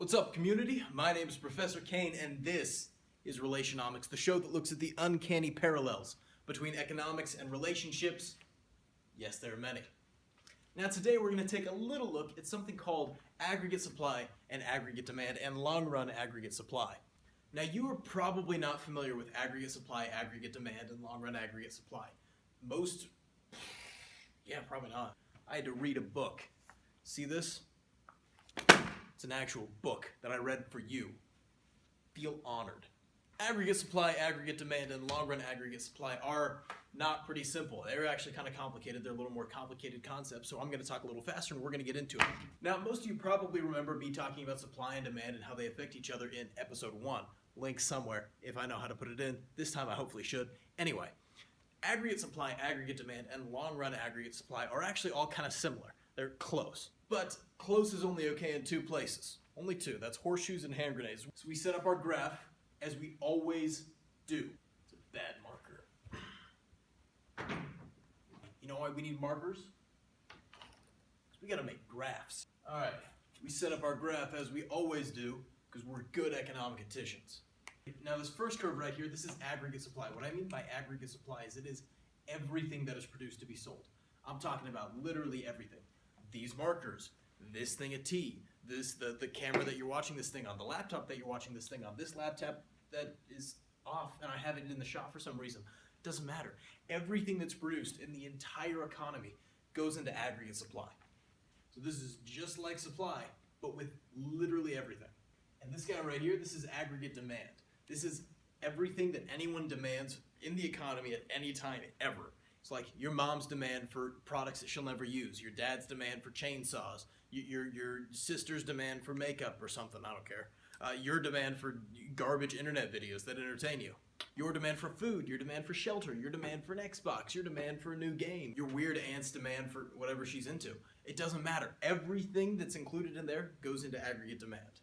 What's up, community? My name is Professor Kane, and this is Relationomics, the show that looks at the uncanny parallels between economics and relationships. Yes, there are many. Now today we're going to take a little look at something called aggregate supply and aggregate demand and long-run aggregate supply. Now you are probably not familiar with aggregate supply, aggregate demand, and long-run aggregate supply. Probably not. I had to read a book. See this? It's an actual book that I read for you. Feel honored. Aggregate supply, aggregate demand, and long-run aggregate supply are not pretty simple. They're actually kind of complicated. They're a little more complicated concepts, so I'm going to talk a little faster and we're going to get into it. Now, most of you probably remember me talking about supply and demand and how they affect each other in episode 1. Link somewhere if I know how to put it in. This time I hopefully should. Anyway, aggregate supply, aggregate demand, and long-run aggregate supply are actually all kind of similar. They're close. But close is only okay in two places. Only two. That's horseshoes and hand grenades. So we set up our graph as we always do. It's a bad marker. You know why we need markers? Because we got to make graphs. All right. We set up our graph as we always do because we're good econometricians. Now this first curve right here, this is aggregate supply. What I mean by aggregate supply is it is everything that is produced to be sold. I'm talking about literally everything. These markers, this thing of tea, the camera that you're watching this thing on, the laptop that you're watching this thing on, this laptop that is off and I have it in the shop for some reason. Doesn't matter. Everything that's produced in the entire economy goes into aggregate supply. So this is just like supply, but with literally everything. And this guy right here, this is aggregate demand. This is everything that anyone demands in the economy at any time ever. It's like your mom's demand for products that she'll never use, your dad's demand for chainsaws, your sister's demand for makeup or something, I don't care. Your demand for garbage internet videos that entertain you. Your demand for food, your demand for shelter, your demand for an Xbox, your demand for a new game, your weird aunt's demand for whatever she's into. It doesn't matter. Everything that's included in there goes into aggregate demand.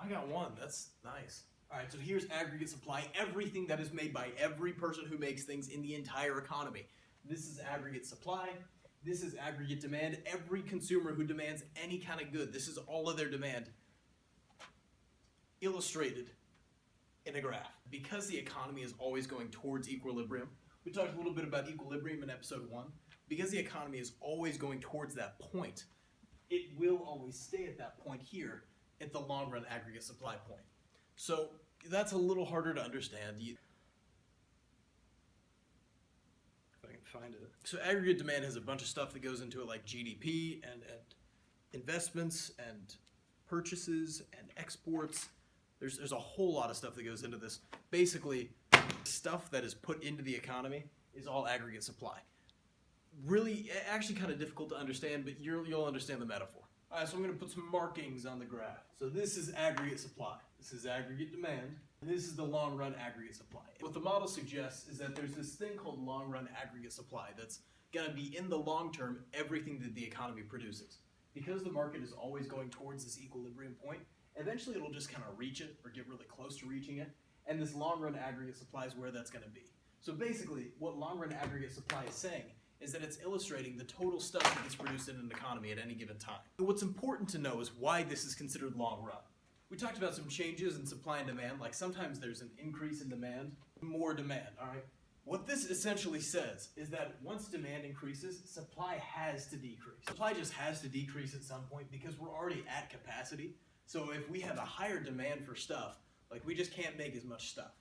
I got one. That's nice. All right, so here's aggregate supply, everything that is made by every person who makes things in the entire economy. This is aggregate supply. This is aggregate demand. Every consumer who demands any kind of good, this is all of their demand illustrated in a graph. Because the economy is always going towards equilibrium, we talked a little bit about equilibrium in episode 1. Because the economy is always going towards that point, it will always stay at that point here at the long-run aggregate supply point. So that's a little harder to understand. If I can find it. So aggregate demand has a bunch of stuff that goes into it, like GDP and investments and purchases and exports. There's a whole lot of stuff that goes into this. Basically, stuff that is put into the economy is all aggregate supply. Really, actually kind of difficult to understand, but you'll understand the metaphor. All right, so I'm going to put some markings on the graph. So this is aggregate supply. This is aggregate demand. And this is the long-run aggregate supply. What the model suggests is that there's this thing called long-run aggregate supply that's going to be, in the long term, everything that the economy produces. Because the market is always going towards this equilibrium point, eventually it'll just kind of reach it or get really close to reaching it. And this long-run aggregate supply is where that's going to be. So basically, what long-run aggregate supply is saying is that it's illustrating the total stuff that gets produced in an economy at any given time. What's important to know is why this is considered long run. We talked about some changes in supply and demand, like sometimes there's an increase in demand, more demand, all right? What this essentially says is that once demand increases, supply has to decrease. Supply just has to decrease at some point because we're already at capacity. So if we have a higher demand for stuff, like we just can't make as much stuff.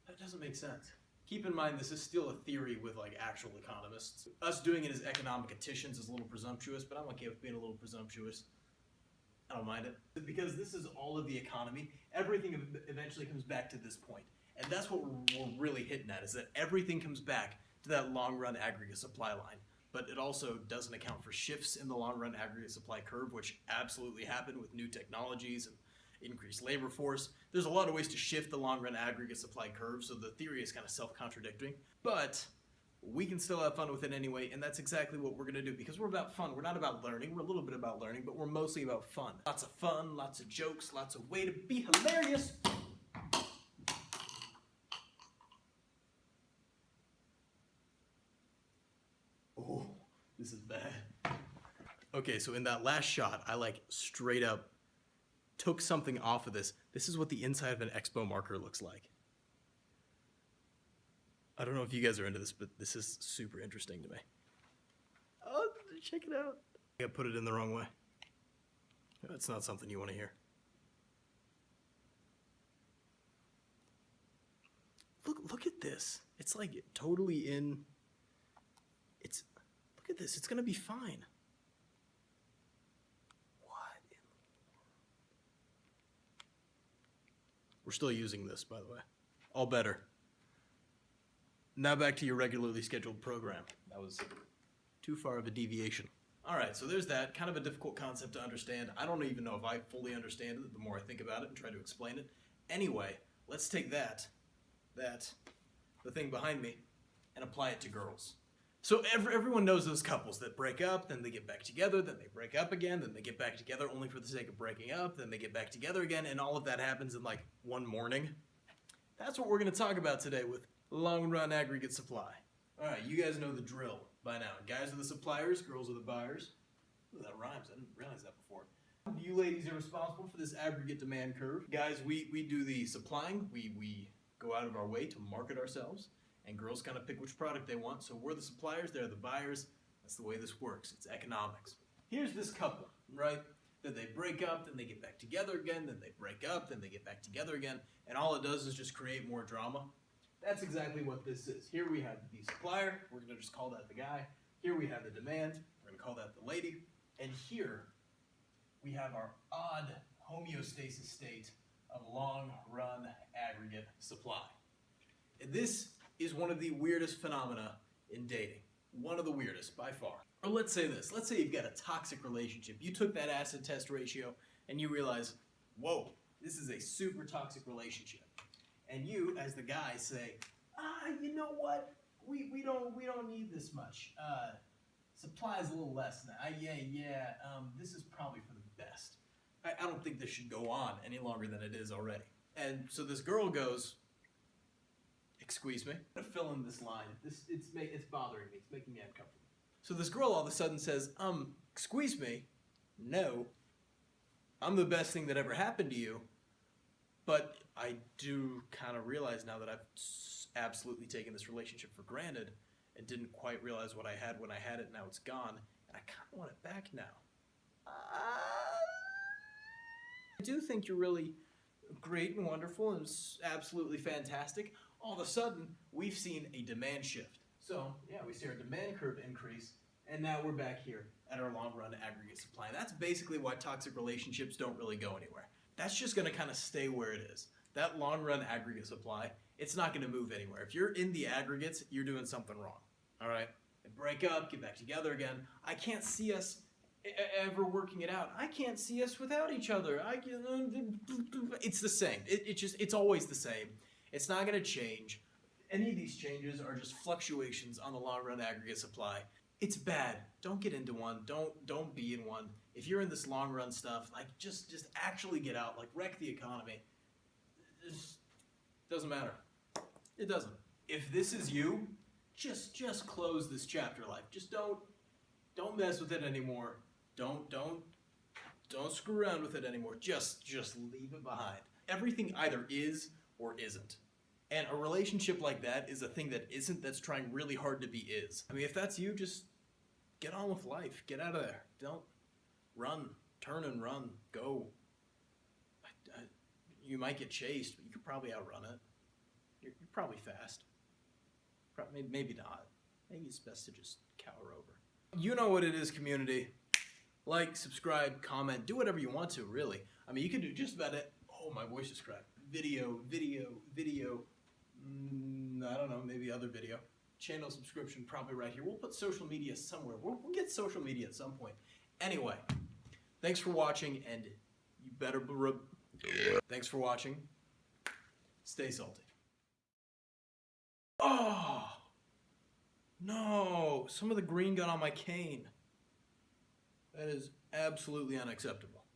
That doesn't make sense. Keep in mind, this is still a theory with like actual economists. Us doing it as econometricians is a little presumptuous, but I'm okay with being a little presumptuous. I don't mind it. Because this is all of the economy, everything eventually comes back to this point. And that's what we're really hitting at, is that everything comes back to that long-run aggregate supply line. But it also doesn't account for shifts in the long-run aggregate supply curve, which absolutely happen with new technologies and increased labor force. There's a lot of ways to shift the long-run aggregate supply curve, so the theory is kind of self-contradicting. But we can still have fun with it anyway, and that's exactly what we're going to do, because we're about fun. We're not about learning. We're a little bit about learning, but we're mostly about fun. Lots of fun, lots of jokes, lots of way to be hilarious. Oh, this is bad. Okay, so in that last shot, I like straight up took something off of this. This is what the inside of an Expo marker looks like. I don't know if you guys are into this, but this is super interesting to me. Oh, check it out. I put it in the wrong way. That's not something you want to hear. Look at this. It's like totally in. Look at this. It's gonna be fine. What in the world? We're still using this, by the way. All better. Now back to your regularly scheduled program. That was too far of a deviation. All right, so there's that. Kind of a difficult concept to understand. I don't even know if I fully understand it the more I think about it and try to explain it. Anyway, let's take the thing behind me, and apply it to girls. So everyone knows those couples that break up, then they get back together, then they break up again, then they get back together only for the sake of breaking up, then they get back together again, and all of that happens in like one morning. That's what we're going to talk about today with long-run aggregate supply. All right, you guys know the drill by now. Guys are the suppliers, girls are the buyers. Ooh, that rhymes. I didn't realize that before. You ladies are responsible for this aggregate demand curve. Guys, we do the supplying. We go out of our way to market ourselves, and girls kind of pick which product they want. So we're the suppliers, they're the buyers. That's the way this works. It's economics. Here's this couple, right? Then they break up, then they get back together again, then they break up, then they get back together again, and all it does is just create more drama. That's exactly what this is. Here we have the supplier, we're going to just call that the guy. Here we have the demand, we're going to call that the lady. And here we have our odd homeostasis state of long-run aggregate supply. And this is one of the weirdest phenomena in dating. One of the weirdest, by far. Or let's say this. Let's say you've got a toxic relationship. You took that acid test ratio and you realize, whoa, this is a super toxic relationship. And you, as the guy, say, you know what? We don't need this much. Supply is a little less now. This is probably for the best. I don't think this should go on any longer than it is already. And so this girl goes, excuse me. I'm gonna fill in this line. It's bothering me. It's making me uncomfortable. So this girl all of a sudden says, excuse me, no, I'm the best thing that ever happened to you, but I do kind of realize now that I've absolutely taken this relationship for granted and didn't quite realize what I had when I had it. Now it's gone, and I kind of want it back now. I do think you're really great and wonderful and absolutely fantastic. All of a sudden, we've seen a demand shift. So, yeah, we see our demand curve increase, and now we're back here at our long-run aggregate supply. That's basically why toxic relationships don't really go anywhere. That's just going to kind of stay where it is. That long-run aggregate supply, it's not going to move anywhere. If you're in the aggregates, you're doing something wrong. All right? Break up, get back together again. I can't see us ever working it out. I can't see us without each other. It's the same. It's always the same. It's not going to change. Any of these changes are just fluctuations on the long-run aggregate supply. It's bad. Don't get into one. Don't be in one. If you're in this long-run stuff, like just actually get out. Like wreck the economy. It doesn't matter. It doesn't. If this is you, just close this chapter life. Just don't mess with it anymore. Don't screw around with it anymore. Just leave it behind. Everything either is or isn't. And a relationship like that is a thing that isn't, that's trying really hard to be is. I mean, if that's you, just get on with life. Get out of there. Don't run. Turn and run. Go. You might get chased, but you could probably outrun it. You're probably fast. Maybe not. Maybe it's best to just cower over. You know what it is, community. Like, subscribe, comment, do whatever you want to, really. I mean, you can do just about it. Oh, my voice is cracked. Video. I don't know, maybe other video. Channel subscription, probably right here. We'll put social media somewhere. We'll get social media at some point. Anyway, thanks for watching, and you better... Thanks for watching. Stay salty. Oh! No! Some of the green got on my cane. That is absolutely unacceptable.